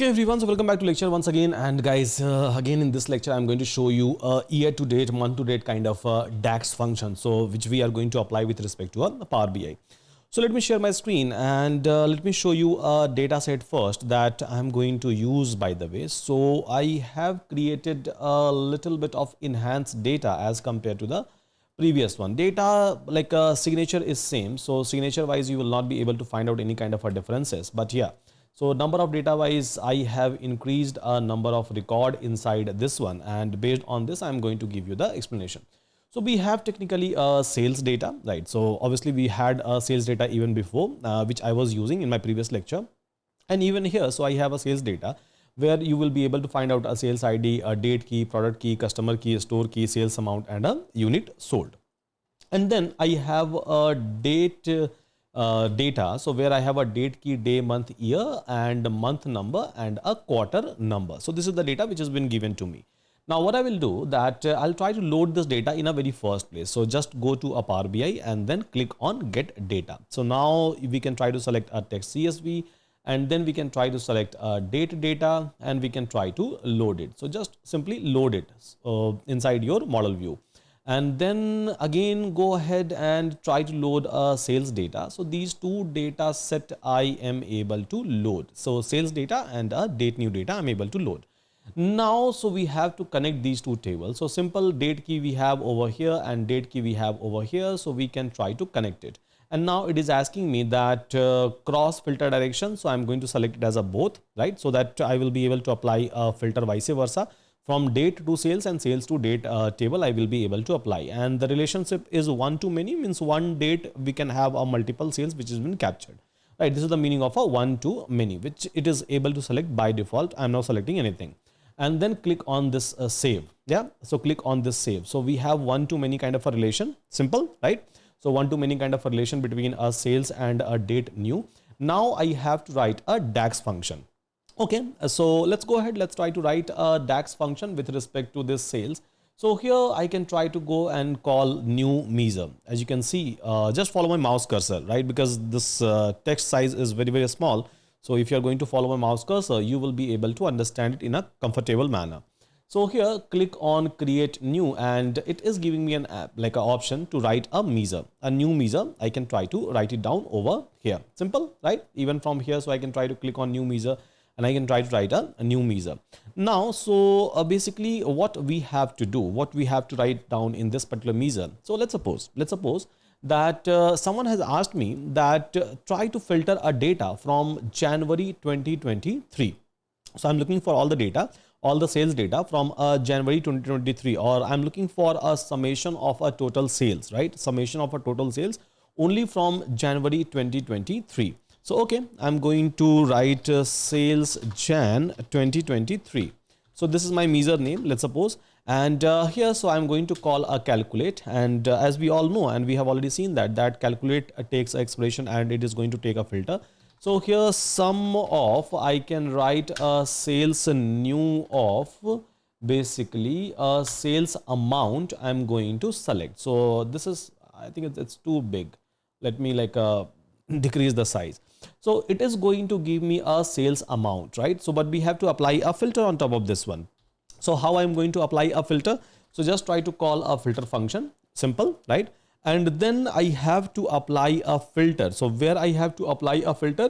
Okay everyone, so welcome back to lecture once again. And guys, again in this lecture I'm going to show you a year to date, month to date kind of DAX function, so which we are going to apply with respect to a Power BI. So let me share my screen and let me show you a data set first that I'm going to use, by the way. So I have created a little bit of enhanced data as compared to the previous one. Data like signature is same, so signature wise you will not be able to find out any kind of a differences, but yeah. So number of data wise, I have increased a number of record inside this one, and based on this, I'm going to give you the explanation. So we have technically sales data, right? So obviously we had sales data even before, which I was using in my previous lecture. And even here, so I have a sales data where you will be able to find out a sales ID, a date key, product key, customer key, store key, sales amount, and a unit sold. And then I have a date data, so where I have a date key, day, month, year, and month number and a quarter number. So this is the data which has been given to me. Now what I will do that I'll try to load this data in a very first place. So just go to a Power BI and then click on get data. So now we can try to select a text CSV, and then we can try to select a date data, and we can try to load it. So just simply load it inside your model view. And then again go ahead and try to load a sales data. So these two data set I am able to load. So sales data and a date new data I'm able to load. Now so we have to connect these two tables. So simple date key we have over here and date key we have over here. So we can try to connect it. And now it is asking me that cross filter direction. So I'm going to select it as a both, right? So that I will be able to apply a filter vice versa. From date to sales and sales to date table I will be able to apply, and the relationship is one to many, means one date we can have a multiple sales which has been captured, right? This is the meaning of a one to many, which it is able to select by default. I'm not selecting anything, and then click on this save. Yeah, so click on this save. So we have one to many kind of a relation, simple, right? So one to many kind of a relation between a sales and a date new. Now I have to write a DAX function. Okay, so let's go ahead. Let's try to write a DAX function with respect to this sales. So here I can try to go and call new measure. As you can see, just follow my mouse cursor, right? Because this text size is very, very small. So if you're going to follow my mouse cursor, you will be able to understand it in a comfortable manner. So here click on create new, and it is giving me an app like an option to write a measure, a new measure. I can try to write it down over here. Simple, right? Even from here, so I can try to click on new measure, and I can try to write a new measure. Now, so basically what we have to do, what we have to write down in this particular measure. So let's suppose that someone has asked me that try to filter a data from January 2023. So I'm looking for all the data, all the sales data from January 2023, or I'm looking for a summation of a total sales, right? Summation of a total sales only from January 2023. So, okay, I'm going to write sales Jan 2023. So this is my measure name, let's suppose. And here, so I'm going to call a calculate. And as we all know, and we have already seen that calculate takes an expression and it is going to take a filter. So here sum of, I can write a sales new of basically a sales amount I'm going to select. So this is, I think it's too big. Let me like decrease the size. So it is going to give me a sales amount, right? So but we have to apply a filter on top of this one. So how I'm going to apply a filter? So just try to call a filter function, simple, right? And then I have to apply a filter. So where I have to apply a filter?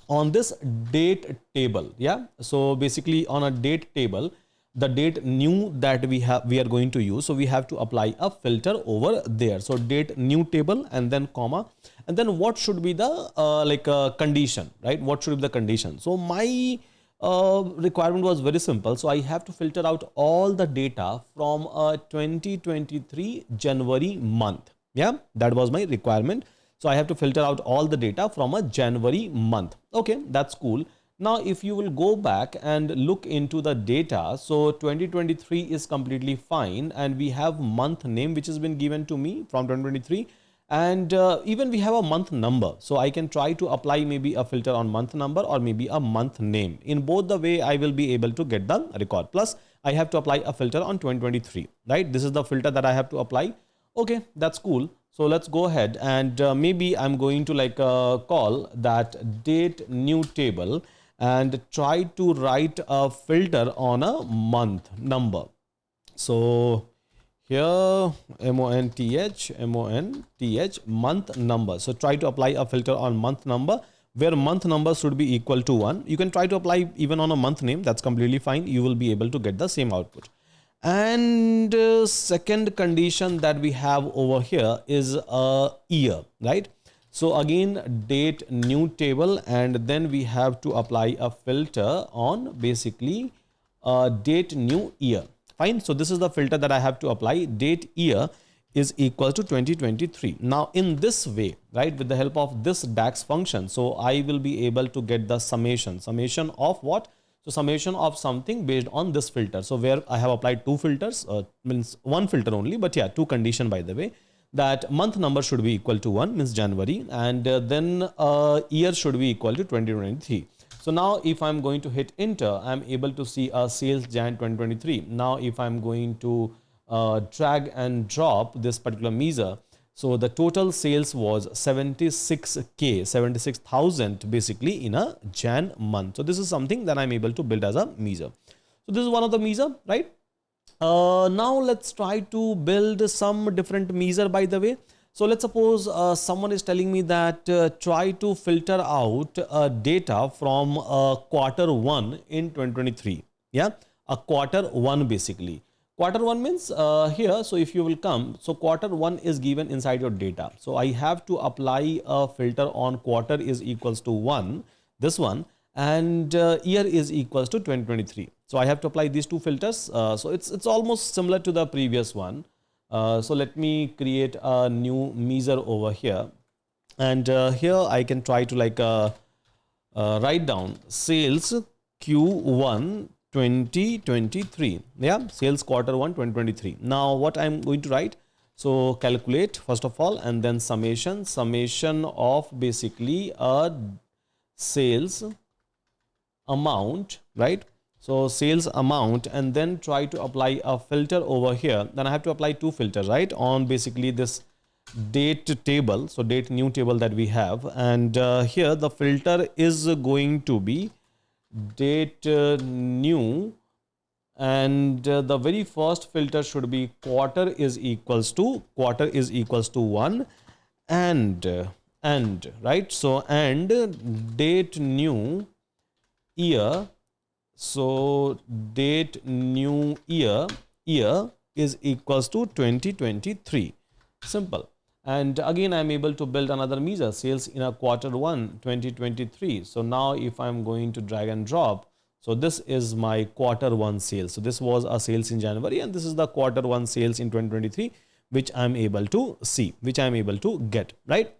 On this date table. Yeah, so basically on a date table, the date new that we are going to use, so we have to apply a filter over there. So date new table, and then comma, and then what should be the condition, right? What should be the condition? So my requirement was very simple. So I have to filter out all the data from 2023 January month. Yeah, that was my requirement. So I have to filter out all the data from a January month. Okay, that's cool. Now, if you will go back and look into the data, so 2023 is completely fine, and we have month name which has been given to me from 2023, and even we have a month number. So I can try to apply maybe a filter on month number or maybe a month name. In both the way, I will be able to get the record. Plus, I have to apply a filter on 2023, right? This is the filter that I have to apply. Okay, that's cool. So let's go ahead and maybe I'm going to call that date new table. and try to write a filter on a month number. So here month month number. So try to apply a filter on month number where month number should be equal to 1. You can try to apply even on a month name. That's completely fine. You will be able to get the same output. And second condition that we have over here is a year, right? So again, date new table, and then we have to apply a filter on basically date new year. Fine. So this is the filter that I have to apply. Date year is equal to 2023. Now in this way, right, with the help of this DAX function, so I will be able to get the summation of what? So summation of something based on this filter. So where I have applied two filters, means one filter only, but yeah, two condition by the way, that month number should be equal to 1, means January, and then year should be equal to 2023. So now if I'm going to hit enter, I'm able to see a sales Jan 2023. Now if I'm going to drag and drop this particular measure, so the total sales was 76K, 76,000 basically in a Jan month. So this is something that I'm able to build as a measure. So this is one of the measure, right? Now let's try to build some different measure by the way. So let's suppose someone is telling me that try to filter out data from quarter 1 in 2023. Yeah, a quarter 1 basically. Quarter 1 means here, so if you will come, so quarter 1 is given inside your data. So I have to apply a filter on quarter is equals to 1, this one, and year is equals to 2023. So I have to apply these two filters. So it's almost similar to the previous one. So let me create a new measure over here. And here I can try to like write down sales Q1 2023. Yeah, sales quarter 1 2023. Now what I'm going to write, so calculate first of all, and then summation of basically a sales amount, right? So sales amount, and then try to apply a filter over here. Then I have to apply two filters, right, on basically this date table, so date new table that we have. And here the filter is going to be date new, and the very first filter should be quarter is equals to 1, and right, so and date new year, so date new year is equals to 2023. Simple. And again I'm able to build another measure, sales in a quarter 1 2023. So now if I'm going to drag and drop, so this is my quarter 1 sales. So this was a sales in January, and this is the quarter 1 sales in 2023, which I'm able to see, which I'm able to get, right?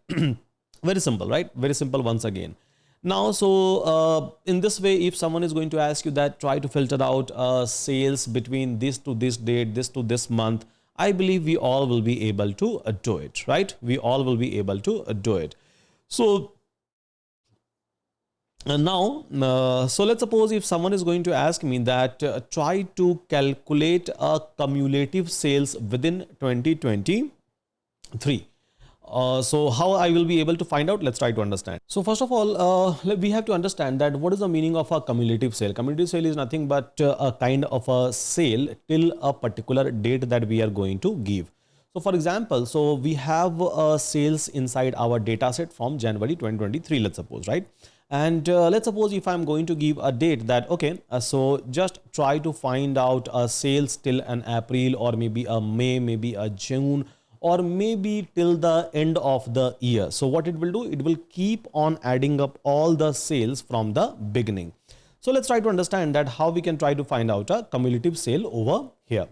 Very simple, right? Very simple once again. Now, so in this way, if someone is going to ask you that try to filter out sales between this to this date, this to this month, I believe we all will be able to do it, right? We all will be able to do it. So now, so let's suppose if someone is going to ask me that try to calculate a cumulative sales within 2023. So how I will be able to find out? Let's try to understand. So first of all, we have to understand that what is the meaning of a cumulative sale. Cumulative sale is nothing but a kind of a sale till a particular date that we are going to give. So for example, so we have sales inside our data set from January 2023, let's suppose, right? And let's suppose if I'm going to give a date that, okay, so just try to find out sales till an April, or maybe a May, maybe a June, or maybe till the end of the year. So what it will do, it will keep on adding up all the sales from the beginning. So let's try to understand that how we can try to find out a cumulative sale over here.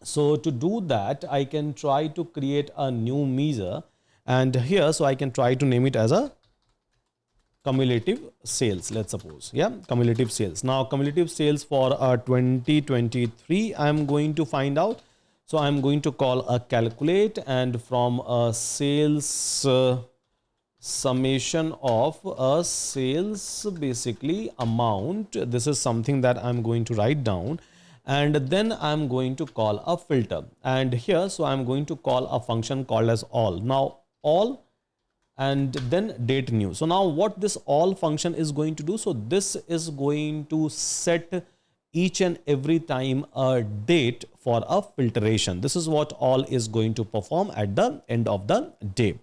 So to do that, I can try to create a new measure, and here, so I can try to name it as a cumulative sales, let's suppose. Yeah, cumulative sales. Now cumulative sales for 2023, I'm going to find out. So I'm going to call a calculate, and from a sales summation of a sales basically amount, this is something that I'm going to write down, and then I'm going to call a filter. And here, so I'm going to call a function called as all. Now all, and then date new. So now what this all function is going to do, so this is going to set each and every time a date for a filtration. This is what all is going to perform at the end of the day.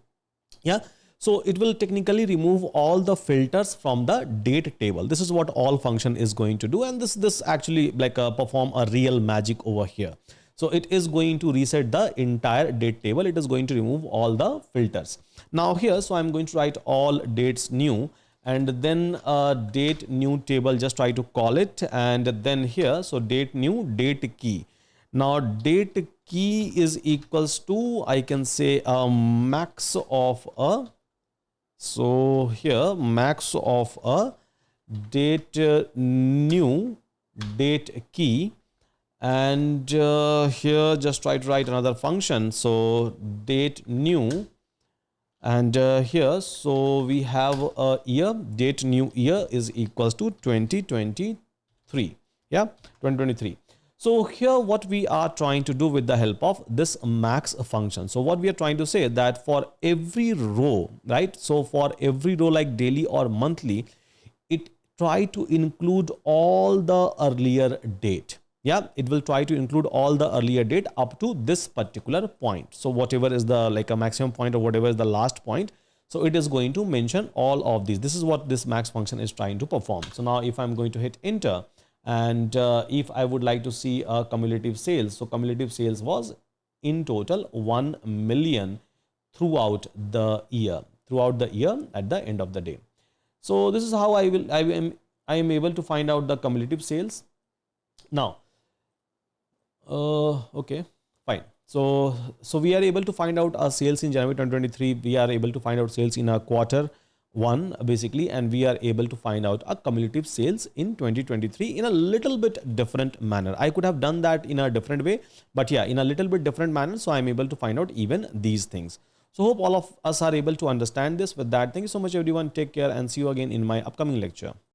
Yeah. So it will technically remove all the filters from the date table. This is what all function is going to do. And this actually like perform a real magic over here. So it is going to reset the entire date table. It is going to remove all the filters. Now here, so I'm going to write all dates new, and then date new table, just try to call it. And then here, so date new, date key. Now date key is equals to, I can say a max of a, so here max of a date new date key. And here just try to write another function, so date new, and here so we have a year, date new year is equals to 2023. Yeah, 2023. So here what we are trying to do with the help of this max function, so what we are trying to say that for every row, right, so for every row like daily or monthly, it try to include all the earlier date. Yeah, it will try to include all the earlier date up to this particular point. So whatever is the like a maximum point or whatever is the last point, so it is going to mention all of these. This is what this max function is trying to perform. So now if I'm going to hit enter, and if I would like to see a cumulative sales, so cumulative sales was in total 1 million throughout the year at the end of the day. So this is how I am able to find out the cumulative sales. Now okay, fine. So we are able to find out our sales in January 2023. We are able to find out sales in our quarter one basically, and we are able to find out a cumulative sales in 2023 in a little bit different manner. I could have done that in a different way, but yeah, in a little bit different manner. So I'm able to find out even these things. So hope all of us are able to understand this. With that, thank you so much everyone. Take care and see you again in my upcoming lecture.